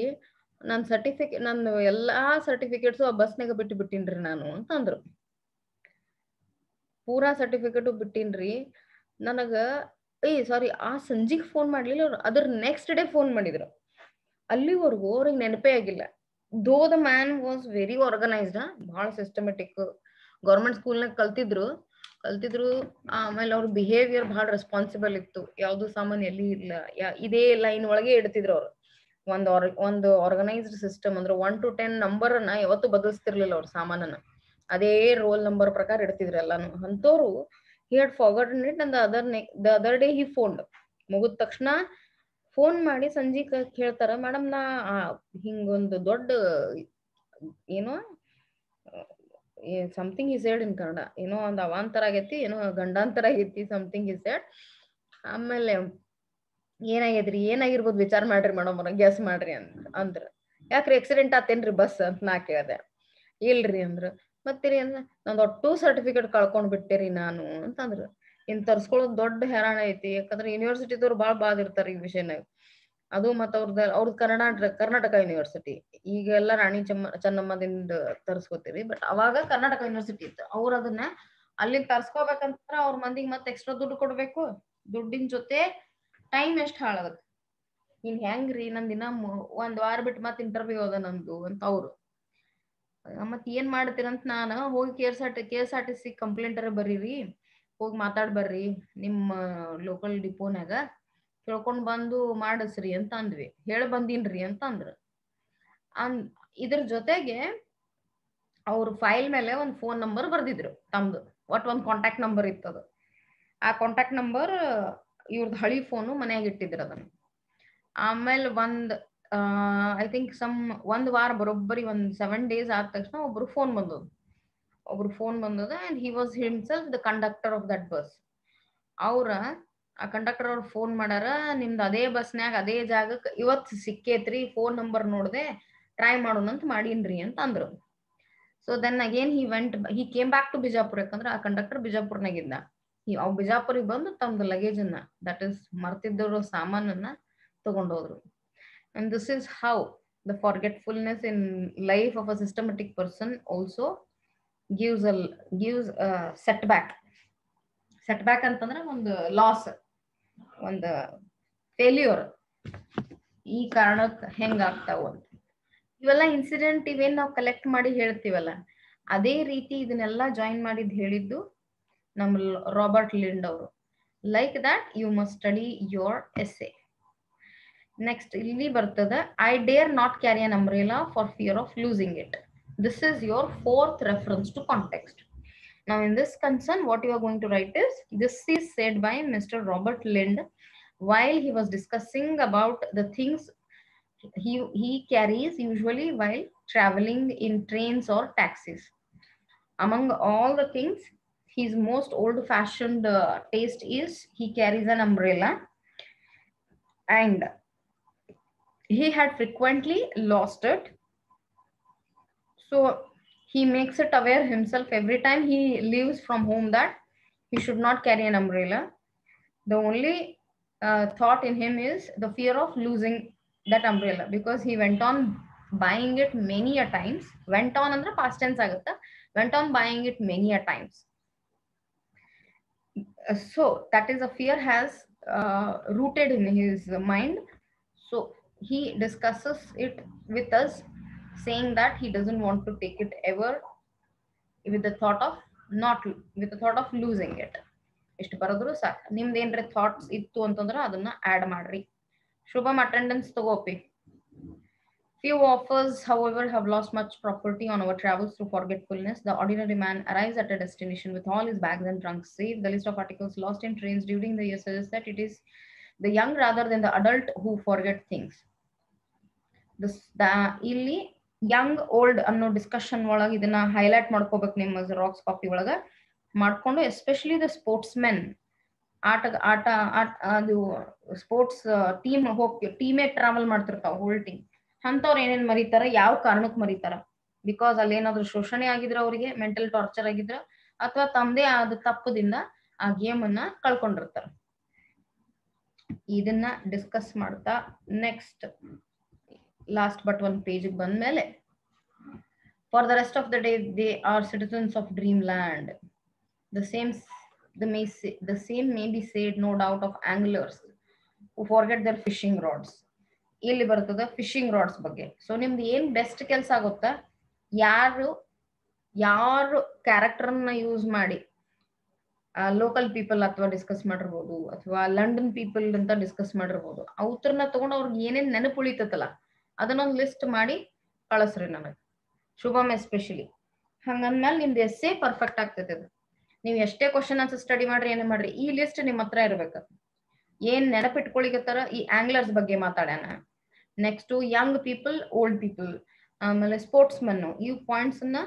ನನ್ ಸರ್ಟಿಫಿಕೇಟ್ ನನ್ನ ಎಲ್ಲಾ ಸರ್ಟಿಫಿಕೇಟ್ಸು ಆ ಬಸ್ನಾಗ ಬಿಟ್ಟಿನ್ರಿ ನಾನು ಅಂತಂದ್ರು. ಪೂರಾ ಸರ್ಟಿಫಿಕೇಟು ಬಿಟ್ಟಿನ್ರಿ. ನನಗ ಸಾರಿ ಆ ಸಂಜಿಗ್ ಫೋನ್ ಮಾಡ್ಲಿಲ್ಲ ಅವ್ರು, ಅದ್ರ ನೆಕ್ಸ್ಟ್ ಡೇ ಫೋನ್ ಮಾಡಿದ್ರು. ಅಲ್ಲಿವರೆಗೂ ಅವ್ರಿಗೆ ನೆನಪೇ ಆಗಿಲ್ಲ. Though the man was very organised, ಬಹಳ ಸಿಸ್ಟಮೆಟಿಕ್, ಗೌರ್ಮೆಂಟ್ ಸ್ಕೂಲ್ನಾಗ ಕಲ್ತಿದ್ರು. ಆಮೇಲೆ ಅವ್ರ ಬಿಹೇವಿಯರ್ ಬಹಳ ರೆಸ್ಪಾನ್ಸಿಬಲ್ ಇತ್ತು. ಯಾವ್ದು ಸಾಮಾನ್ ಎಲ್ಲಿ ಇಲ್ಲ, ಇದೇ ಲೈನ್ ಒಳಗೆ ಇಡ್ತಿದ್ರು ಅವ್ರು. ಒಂದು ಆರ್ಗನೈಸ್ಡ್ ಸಿಸ್ಟಮ್ ಅಂದ್ರೆ 1 to 10 ನಂಬರ್ನ ಯಾವತ್ತು ಬದಲಿಸ್ತಿರ್ಲಿಲ್ಲ ಅವ್ರ ಸಾಮಾನನ್ನ, ಅದೇ ರೋಲ್ ನಂಬರ್ ಪ್ರಕಾರ ಇಡ್ತಿದ್ರು ಎಲ್ಲಾನು. ಅಂತವ್ರು he had forgotten it and the other day he phoned. ಮುಗಿದ ತಕ್ಷಣ ಫೋನ್ ಮಾಡಿ ಸಂಜೆ ಕೇಳ್ತಾರ, ಮೇಡಮ್ ನಾ ಹಿಂಗೊಂದು ದೊಡ್ಡ ಏನೋ ಸಮಥಿಂಗ್ ಈ ಸೈಡ್ ಇನ್ ಕನ್ನಡ, ಏನೋ ಒಂದ್ ಅವಾಂತರ ಆಗೈತಿ, ಏನೋ ಗಂಡಾಂತರ ಆಗೈತಿ, ಸಮಥಿಂಗ್ ಈ ಸೈಡ್. ಆಮೇಲೆ ಏನಾಗೈತ್ರಿ, ಏನಾಗಿರ್ಬೋದು ವಿಚಾರ ಮಾಡ್ರಿ ಮೇಡಮ್ ಅವ್ರ, ಗೆಸ್ ಮಾಡ್ರಿ ಅಂದ್ರ. ಯಾಕ್ರಿ ಆಕ್ಸಿಡೆಂಟ್ ಆತೇನ್ರಿ ಬಸ್ ಅಂತ ನಾ ಕೇಳ್ದೆ. ಇಲ್ರಿ ಅಂದ್ರ. ಮತ್ತಿರಿ ಅಂದ್ರ ನಂದು ಒಟ್ಟು ಸರ್ಟಿಫಿಕೇಟ್ ಕಳ್ಕೊಂಡ್ ಬಿಟ್ಟೇರಿ ನಾನು ಅಂತಂದ್ರು. ಇನ್ ತರ್ಸ್ಕೊಳ್ಳೋದು ದೊಡ್ಡ ಹೆರಾಣ ಐತಿ, ಯಾಕಂದ್ರೆ ಯೂನಿವರ್ಸಿಟಿದವ್ರು ಬಾಳ್ ಇರ್ತಾರ ಈ ವಿಷಯನಾಗ. ಅದು ಮತ್ತ ಅವ್ರದ್ ಕರ್ನಾಟಕ ಯೂನಿವರ್ಸಿಟಿ. ಈಗೆಲ್ಲ ರಾಣಿ ಚೆನ್ನಮ್ಮದಿಂದ ತರ್ಸ್ಕೊತೀರಿ, ಬಟ್ ಅವಾಗ ಕರ್ನಾಟಕ ಯೂನಿವರ್ಸಿಟಿ ಇತ್ತು. ಅವ್ರ ಅದನ್ನ ಅಲ್ಲಿ ತರ್ಸ್ಕೋಬೇಕಂತ ಅವ್ರ ಮಂದಿಗೆ ಮತ್ತೆ ಎಕ್ಸ್ಟ್ರಾ ದುಡ್ಡು ಕೊಡ್ಬೇಕು. ದುಡ್ಡಿನ ಜೊತೆ ಟೈಮ್ ಎಷ್ಟ್ ಹಾಳಾಗತ್ತೆ. ಇನ್ ಹೆಂಗ್ರಿ ನಂದಿನ 1 ವಾರ ಬಿಟ್ಟು ಮತ್ತೆ ಇಂಟರ್ವ್ಯೂ ಅದ ನಂದು ಅಂತ ಅವ್ರು. ಮತ್ ಏನ್ ಮಾಡ್ತೀರಂತ ನಾನು ಹೋಗಿ KSRTC ಕಂಪ್ಲೇಂಟ್ ಬರೀರಿ, ಹೋಗಿ ಮಾತಾಡ್ ಬರ್ರಿ ನಿಮ್ಮ ಲೋಕಲ್ ಡಿಪೋನಾಗ, ಕೇಳ್ಕೊಂಡ್ ಬಂದು ಮಾಡಿಸ್ರಿ ಅಂತ ಅಂದ್ವಿ. ಹೇಳಿ ಬಂದೀನ್ರಿ ಅಂತ ಅಂದ್ರು. ಇದ್ರ ಜೊತೆಗೆ ಅವ್ರ ಫೈಲ್ ಮೇಲೆ ಒಂದ್ ಫೋನ್ ನಂಬರ್ ಬರ್ದಿದ್ರು ತಮ್ದು, ಒಟ್ ಒಂದ್ ಕಾಂಟ್ಯಾಕ್ಟ್ ನಂಬರ್ ಇತ್ತದು. ಆ ಕಾಂಟ್ಯಾಕ್ಟ್ ನಂಬರ್ ಇವ್ರದ್ ಹಳಿ ಫೋನು ಮನ್ಯಾಗ ಇಟ್ಟಿದ್ರು ಅದನ್ನ. ಆಮೇಲೆ ಐ ಥಿಂಕ್ ಒಂದ್ ವಾರ ಬರೋಬ್ಬರಿ 7 days ಆದ ತಕ್ಷಣ ಒಬ್ರು ಫೋನ್ ಬಂದದ and he was himself the conductor of that bus. ಆ ಕಂಡಕ್ಟರ್ ಅವ್ರು ಫೋನ್ ಮಾಡಾರ, ನಿಮ್ದು ಅದೇ ಬಸ್ನ್ಯಾಗ ಅದೇ ಜಾಗಕ್ಕೆ ಇವತ್ ಸಿಕ್ಕೇತ್ರಿ, ಫೋನ್ ನಂಬರ್ ನೋಡ್ದೆ, ಟ್ರೈ ಮಾಡೋಣಂತ ಮಾಡೀನ್ರಿ ಅಂತ ಅಂದ್ರು. So then again he came back to Bijapur, ಯಾಕಂದ್ರೆ ಆ ಕಂಡಕ್ಟರ್ ಬಿಜಾಪುರ್ನಾಗಿದ್ದ. ಅವ್ ಬಿಜಾಪುರಿಗೆ ಬಂದು ತಮ್ದು ಲಗೇಜ್ ಅನ್ನ, ದಟ್ ಇಸ್ ಮರ್ತಿದ್ದವ್ರು ಸಾಮಾನನ್ನ ತಗೊಂಡೋದ್ರು. And this is how the forgetfulness in life of a systematic person also gives a setback ಅಂತಂದ್ರೆ ಒಂದು ಲಾಸ್, ಒಂದು ಫೇಲ್ಯೂರ್. ಈ ಕಾರಣಕ್ಕೆ ಹೆಂಗಾಗ್ತಾವ ಅಂತ ಇವೆಲ್ಲ ಇನ್ಸಿಡೆಂಟ್, ಇವೇನ್ ನಾವು ಕಲೆಕ್ಟ್ ಮಾಡಿ ಹೇಳ್ತೀವಲ್ಲ, ಅದೇ ರೀತಿ ಇದನ್ನೆಲ್ಲ ಜಾಯಿನ್ ಮಾಡಿದ್ ಹೇಳಿದ್ದು ನಮ್ಮ ರಾಬರ್ಟ್ ಲಿಂಡ್ ಅವರು. Like that you must study your essay. Next, ಇಲ್ಲಿ ಬರ್ತದ, I dare not carry an umbrella for fear of losing it. This is your 4th reference to context. Now in this concern, what you are going to write is, this is said by Mr. Robert Lind while he was discussing about the things he carries usually while traveling in trains or taxis. Among all the things, his most old-fashioned taste is he carries an umbrella, and he had frequently lost it. So he makes it aware himself every time he leaves from home that he should not carry an umbrella. The only thought in him is the fear of losing that umbrella, because he went on buying it many a times. Went on andre past tense agutta, went on buying it many a times. So that is a fear has rooted in his mind. So he discusses it with us, saying that he doesn't want to take it ever with the thought of not with the thought of losing it. ಇಷ್ಟು ಬರೋದ್ರು ಸಾಕು. ನಿಮ್ದು ಏನ್ರಿ thoughts ಇತ್ತು ಅಂತಂದ್ರೆ ಅದನ್ನ add ಮಾಡ್ರಿ. Shubham attendance ತಗೋಪಿ. Few of us, however, have lost much property on our travels through forgetfulness. The ordinary man arrives at a destination with all his bags and trunks safe. The list of articles lost in trains during the year suggests that it is the young rather than the adult who forget things. ಇಲ್ಲಿ Young old ಅನ್ನೋ discussion ಒಳಗೆ ಇದನ್ನ highlight ಮಾಡ್ಕೋಬೇಕು ನಿಮ್ಮ xerox copy ಒಳಗ ಮಾಡ್ಕೊಂಡು, especially the sports men, ಆಟ ಅದು ಸ್ಪೋರ್ಟ್ಸ್ ಟೀಮ್ ಹೋಗಿ ಟೀಮೇ ಟ್ರಾವೆಲ್ ಮಾಡ್ತಿರ್ತಾವ ಹೋಲ್ ಟೀಮ್, ಅಂತವ್ರು ಏನೇನ್ ಮರೀತಾರ, ಯಾವ ಕಾರಣಕ್ಕೆ ಮರೀತಾರ, ಬಿಕಾಸ್ ಅಲ್ಲಿ ಏನಾದ್ರು ಶೋಷಣೆ ಆಗಿದ್ರ, ಅವರಿಗೆ ಮೆಂಟಲ್ ಟಾರ್ಚರ್ ಆಗಿದ್ರ, ಅಥವಾ ತಮ್ಮದೇ ಆದ ತಪ್ಪದಿಂದ ಆ ಗೇಮ್ ಅನ್ನ ಕಳ್ಕೊಂಡಿರ್ತಾರ. ಇದನ್ನ ಡಿಸ್ಕಸ್ ಮಾಡ್ತಾ ನೆಕ್ಸ್ಟ್ ಲಾಸ್ಟ್ ಬಟ್ ಒಂದು ಪೇಜಿಗೆ ಬಂದ್ಮೇಲೆ, for the rest of the day they are citizens of dream land. The same may be said, no doubt, of anglers who forget their fishing rods. ಇಲ್ಲಿ ಬರ್ತದೆ fishing rods ಬಗ್ಗೆ. So ನಿಮ್ದು ಏನ್ best ಕೆಲಸ ಆಗುತ್ತಾ, ಯಾರು ಕ್ಯಾರೆಕ್ಟರ್ನ ಯೂಸ್ ಮಾಡಿ local people ಅಥವಾ ಡಿಸ್ಕಸ್ ಮಾಡಿರ್ಬೋದು, ಅಥವಾ ಲಂಡನ್ ಪೀಪಲ್ ಅಂತ ಡಿಸ್ಕಸ್ ಮಾಡಿರ್ಬೋದು, ಅವ್ರನ್ನ ತಗೊಂಡು ಅವ್ರಿಗೆ ಏನೇನ್ ನೆನಪು ಉಳಿತೈತಲ್ಲ ಅದನ್ನೊಂದು ಲಿಸ್ಟ್ ಮಾಡಿ ಕಳಿಸ್ರಿ ನನಗೆ, ಶುಭಮ್ ಎಸ್ಪೆಷಲಿ. ಹಂಗಂದ್ಮೇಲೆ ನಿಮ್ದು ಎಸ್ಸೇ ಪರ್ಫೆಕ್ಟ್ ಆಗ್ತೈತೆ. ಅದು ನೀವು ಎಷ್ಟೇ ಕ್ವಶನ್ ಆನ್ಸರ್ ಸ್ಟಡಿ ಮಾಡ್ರಿ, ಏನೇ ಮಾಡ್ರಿ, ಈ ಲಿಸ್ಟ್ ನಿಮ್ಮ ಹತ್ರ ಇರ್ಬೇಕು. ಏನ್ ನೆನಪಿಟ್ಕೊಳಿಕತ್ತಾರ, ಈ ಆಂಗ್ಲರ್ಸ್ ಬಗ್ಗೆ ಮಾತಾಡ್ಯಾನ, next young people, old people, ಆಮೇಲೆ ಸ್ಪೋರ್ಟ್ಸ್ ಮೆನ್, ಈ ಪಾಯಿಂಟ್ಸ್ ಅನ್ನ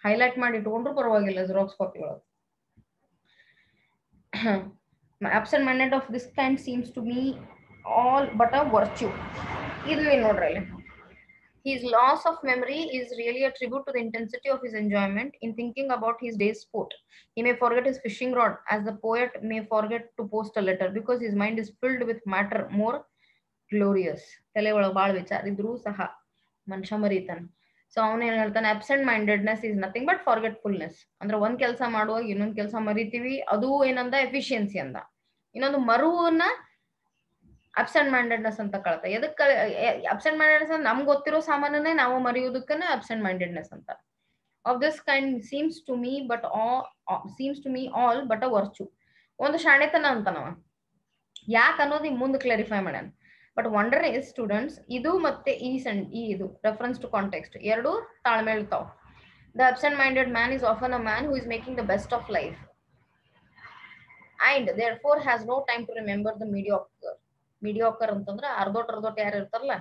ಹೈಲೈಟ್ ಮಾಡಿ ಇಟ್ಕೊಂಡ್ರು ಪರವಾಗಿಲ್ಲ ಜೆರಾಕ್ಸ್ ಕಾಪಿ ಒಳಗೆ. absent minded of this kind seems to me all but a virtue. ಇಲ್ಲಿ ನೋಡ್ರಿ, ಅಲ್ಲಿ his loss of memory is really a tribute to the intensity of his enjoyment in thinking about his day's sport. He may forget his fishing rod as the poet may forget to post a letter, because his mind is filled with matter more glorious. ತಲೆ ಒಳಗೆ ಬಾಳ ವಿಚಾರ ಇದ್ರೂ ಸಹ ಮನುಷ್ಯ ಮರೀತಾನ. So ಅವನೇನ್ ಹೇಳ್ತಾನೆ, absent mindedness is nothing but forgetfulness. ಅಂದ್ರೆ ಒಂದ್ ಕೆಲಸ ಮಾಡುವಾಗ ಇನ್ನೊಂದ್ ಕೆಲಸ ಮರಿತೀವಿ, ಅದು ಏನಂದ ಎಫಿಷಿಯನ್ಸಿ ಅಂದ. ಇನ್ನೊಂದು ಮರುವನ್ನ ಅಬ್ಸೆಂಟ್ ಮೈಂಡೆಡ್ನೆಸ್ ಅಂತ ಕಳ್ತ. ಎದಕ್ಕೆ ಅಬ್ಸೆಂಟ್ ಮೈಂಡೆಡ್ನೆಸ್ ಅಂತ ನಮ್ಗೆ ಗೊತ್ತಿರೋ ಸಾಮಾನ್ಯನೇ ನಾವು ಮರೆಯೋದಕ್ಕನೇ ಅಬ್ಸೆಂಟ್ ಮೈಂಡೆಡ್ನೆಸ್ ಅಂತ. Of this kind seems to me all but a virtue. ಒಂದು ಶಾಣೆತನ ಅಂತನವ, ಯಾಕೆ ಅನ್ನೋದು ಮುಂದೆ ಕ್ಲಾರಿಫೈ ಮಾಡ್ಯಾನ. ಬಟ್ ವಂಡರ್ ಇಸ್ ಸ್ಟೂಡೆಂಟ್ಸ್, ಇದು ಮತ್ತೆ ಇದು ರೆಫರೆನ್ಸ್ ಟು ಕಾಂಟೆಕ್ಸ್ಟ್ ಎರಡು ತಾಳ್ಮೆ ಇರ್ತಾವ. The absent minded man is often a man who is making the best of life and therefore has no time to remember the mediocre ಅಂತಂದ್ರೆ ಅರ್ಧೋಟ್ ಯಾರು ಇರ್ತಾರಲ್ಲ,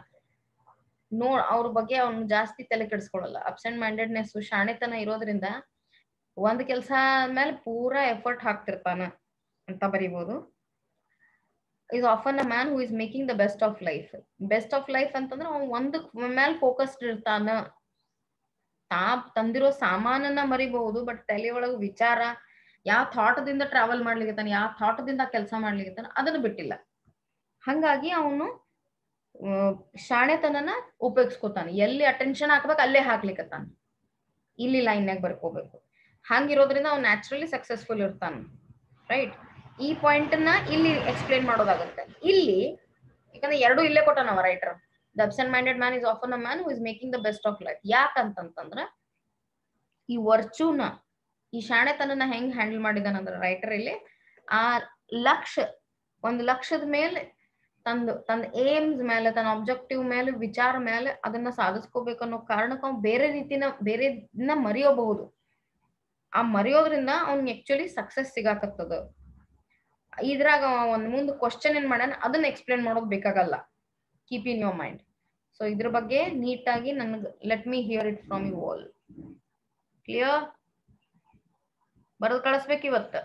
ಅವ್ರ ಬಗ್ಗೆ ಅವ್ನು ಜಾಸ್ತಿ ತಲೆ ಕೆಡಿಸ್ಕೊಳ್ಳಲ್ಲ. ಅಬ್ಸೆಂಟ್ ಮೈಂಡೆಡ್ನೆಸ್ ಶಾಣೆತನ ಇರೋದ್ರಿಂದ ಒಂದ್ ಕೆಲ್ಸ ಮೇಲೆ ಪೂರಾ ಎಫರ್ಟ್ ಹಾಕ್ತಿರ್ತಾನ ಅಂತ ಬರಿಬಹುದು. is often a man who is making the best of life. Best of life ಅಂತಂದ್ರೆ ಅವ್ನು ಒಂದ್ ಮೇಲೆ ಫೋಕಸ್ಡ್ ಇರ್ತಾನ. ತಂದಿರೋ ಸಾಮಾನನ್ನ ಮರಿಬಹುದು, ಬಟ್ ತಲೆಯೊಳಗ ವಿಚಾರ ಯಾವ ಥಾಟದಿಂದ ಟ್ರಾವೆಲ್ ಮಾಡ್ಲಿಕ್ಕೆ, ಯಾವ ಥಾಟದಿಂದ ಕೆಲಸ ಮಾಡ್ಲಿಕ್ಕೆ ಅದನ್ನು ಬಿಟ್ಟಿಲ್ಲ. ಹಂಗಾಗಿ ಅವನು ಶಾಣೆತನನ ಉಪಯೋಗಿಸ್ಕೊತಾನೆ. ಎಲ್ಲಿ ಅಟೆನ್ಷನ್ ಹಾಕ್ಬೇಕು ಅಲ್ಲೇ ಹಾಕ್ಲಿಕ್ಕತ್ತಾನ, ಇಲ್ಲಿ ಲೈನ್ಯಾಗ ಬರ್ಕೋಬೇಕು. ಹಂಗಿರೋದ್ರಿಂದ ಅವ್ನು ನ್ಯಾಚುರಲಿ ಸಕ್ಸಸ್ಫುಲ್ ಇರ್ತಾನ. ರೈಟ್, ಈ ಪಾಯಿಂಟ್ ನ ಇಲ್ಲಿ ಎಕ್ಸ್ಪ್ಲೇನ್ ಮಾಡೋದಾಗತ್ತೆ. ಇಲ್ಲಿ ಯಾಕಂದ್ರೆ ಎರಡು ಇಲ್ಲೇ ಕೊಟ್ಟಾನವ writer. The absent minded man is often a man who is making the best of life. ಯಾಕಂತಂದ್ರ ಈ ವರ್ಚುನ, ಈ ಶಾಣೆತನನ ಹೆಂಗ್ ಹ್ಯಾಂಡಲ್ ಮಾಡಿದಾನಂದ್ರ ರೈಟರ್ ಇಲ್ಲಿ ಆ ಒಂದು ಲಕ್ಷ್ಯದ ಮೇಲೆ ತನ್ನ ಏಮ್ಸ್ ಮೇಲೆ, ತನ್ನ ಆಬ್ಜೆಕ್ಟಿವ್ ಮೇಲೆ, ವಿಚಾರ ಮೇಲೆ ಅದನ್ನ ಸಾಧಿಸ್ಕೋಬೇಕನ್ನೋ ಕಾರಣಕ್ಕೆ ಅವ್ನು ಬೇರೆದನ್ನ ಮರೆಯೋಬಹುದು. ಆ ಮರೆಯೋದ್ರಿಂದ ಅವ್ನಿಗೆ ಆಕ್ಚುಲಿ ಸಕ್ಸಸ್ ಸಿಗಾಕತ್ತದ. ಇದ್ರಾಗ ಒಂದ್ ಮುಂದ್ ಕ್ವಶನ್ ಏನ್ ಮಾಡ್ಯಾನ ಅದನ್ನ ಎಕ್ಸ್ಪ್ಲೇನ್ ಮಾಡೋದ್ ಬೇಕಾಗಲ್ಲ. Keep in your mind. So ಇದ್ರ ಬಗ್ಗೆ ನೀಟಾಗಿ ನನಗೆ let me hear it from you all. Clear? ಬರೋದ್ ಕಳಿಸ್ಬೇಕು ಇವತ್ತು.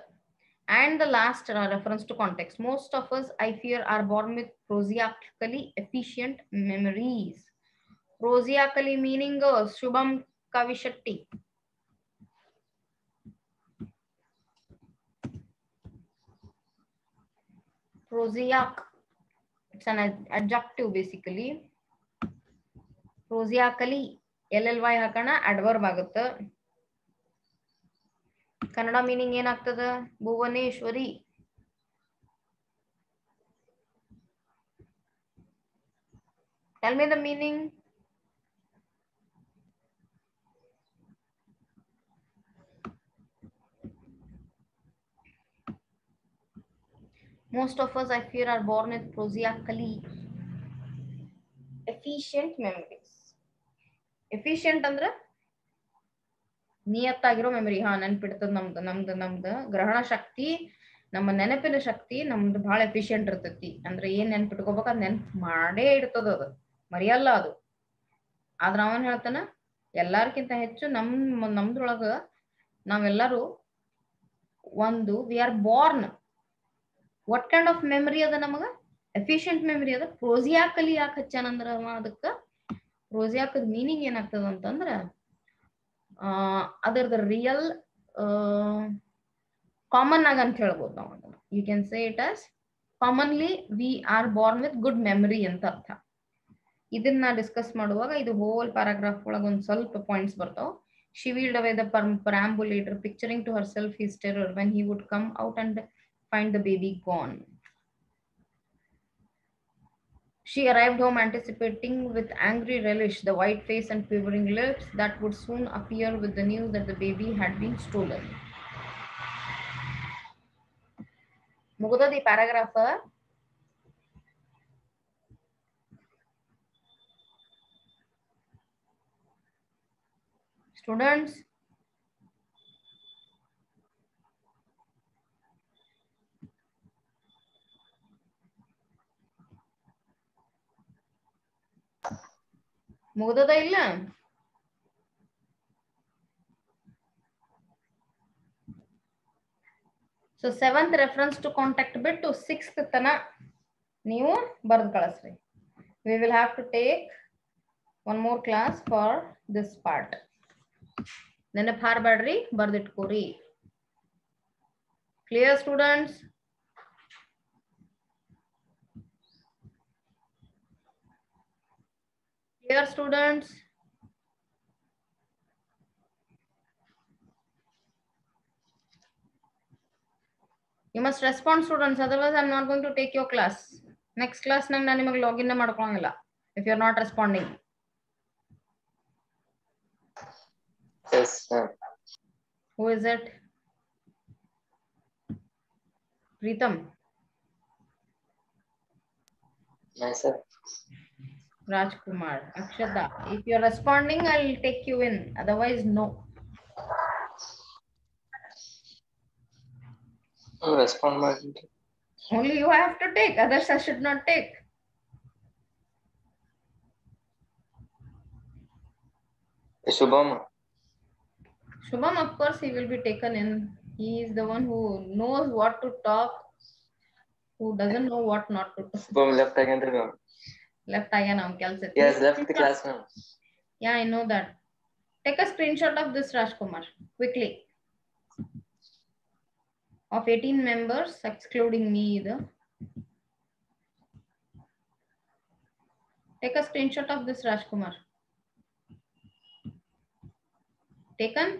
And the last reference to context. Most of us, I fear, are born with prosaically efficient memories. Prosaically meaning Shubham Kavishetti. Prosaic, it's an adjective basically. Prosaically LLY ಹಾಕೋಣ, adverb ಆಗುತ್ತೆ. Kannada meaning ಏನಾಗ್ತದ? Bhuvaneshwari. Tell me the meaning. Most of us, I fear, are born with prosiacally efficient memories. Efficient ಅಂದ್ರೆ ನಿಯತ್ತಾಗಿರೋ memory. ಹಾ, ನೆನ್ಪಿಡ್ತದ. ನಮ್ದು ಗ್ರಹಣ ಶಕ್ತಿ, ನಮ್ಮ ನೆನಪಿನ ಶಕ್ತಿ ನಮ್ದು ಬಹಳ ಎಫಿಷಿಯಂಟ್ ಇರ್ತೈತಿ. ಅಂದ್ರೆ ಏನ್ ನೆನ್ಪಿಟ್ಕೋಬೇಕು ಅದ್ ನೆನ್ಪ್ ಮಾಡೇ ಇಡ್ತದ, ಅದು ಮರಿಯಲ್ಲ ಅದು. ಆದ್ರ ಅವನ್ ಹೇಳ್ತಾನ, ಎಲ್ಲಾರ್ಕಿಂತ ಹೆಚ್ಚು ನಮ್ದ್ರೊಳಗ ನಾವೆಲ್ಲರೂ ಒಂದು V are Born. What kind of memory ಅದ ನಮಗ? ಎಫಿಷಿಯಂಟ್ ಮೆಮರಿ ಅದ. ಪ್ರೋಸಿಯಾಕಲಿ ಯಾಕೆ ಹಚ್ಚಾನಂದ್ರ ಅದಕ್ಕ ಪ್ರೋಸಿಯಾಕದ ಮೀನಿಂಗ್ ಏನಾಗ್ತದ ಅಂತಂದ್ರ, ಅದರದ ರಿಯಲ್ ಕಾಮನ್ ಆಗ ಅಂತ ಹೇಳ್ಬೋದು ನಾವು ಅದನ್ನ. You can say it as commonly we are born with good memory ಅಂತ ಅರ್ಥ. ಇದನ್ನ ಡಿಸ್ಕಸ್ ಮಾಡುವಾಗ ಇದು ಹೋಲ್ ಪ್ಯಾರಾಗ್ರಾಫ್ ಒಳಗೆ ಒಂದ್ ಸ್ವಲ್ಪ ಪಾಯಿಂಟ್ಸ್ ಬರ್ತಾವ. She wheeled away the perambulator, picturing to herself his terror when he would come out and find the baby gone. She arrived home anticipating with angry relish the white face and quivering lips that would soon appear with the news that the baby had been stolen. ಮುಗಿದದ ಈ paragraph. Students, ಮುಗಿದದ ಇಲ್ಲ? So 7th reference to contact ಬಿಟ್ಟು 6th ತನ ನೀವು ಬರ್ದು ಕಳಿಸ್ರಿ. We will have to take one more class for this part. ನೆನಪು ಹಾರಬೇಡ್ರಿ, ಬರ್ದಿಟ್ಕೋರಿ. Clear students? Clear students? You must respond students, otherwise I'm not going to take your class. Next class nang ನಾನು ನಿಮಗೆ login ಮಾಡ್ಕೊಳ್ಳಂಗಿಲ್ಲ if you are not responding. Yes, sir. Who is it? Preetam? Myself. Rajkumar? Akshada? If you are responding, I'll take you in. Otherwise, no. Respond ಮಾಡಿದ್ರಿ. Only you have to take. Others I should not take. Shubham. Shubham, of course, he will be taken in. He is the one who knows what to talk, who doesn't know what not to talk. Shubham left again. Left again, now Kelsa. Yes, left the class now. Yeah, I know that. Take a screenshot of this, Rajkumar, quickly. Of 18 members, excluding me either. Take a screenshot of this, Rajkumar. Taken?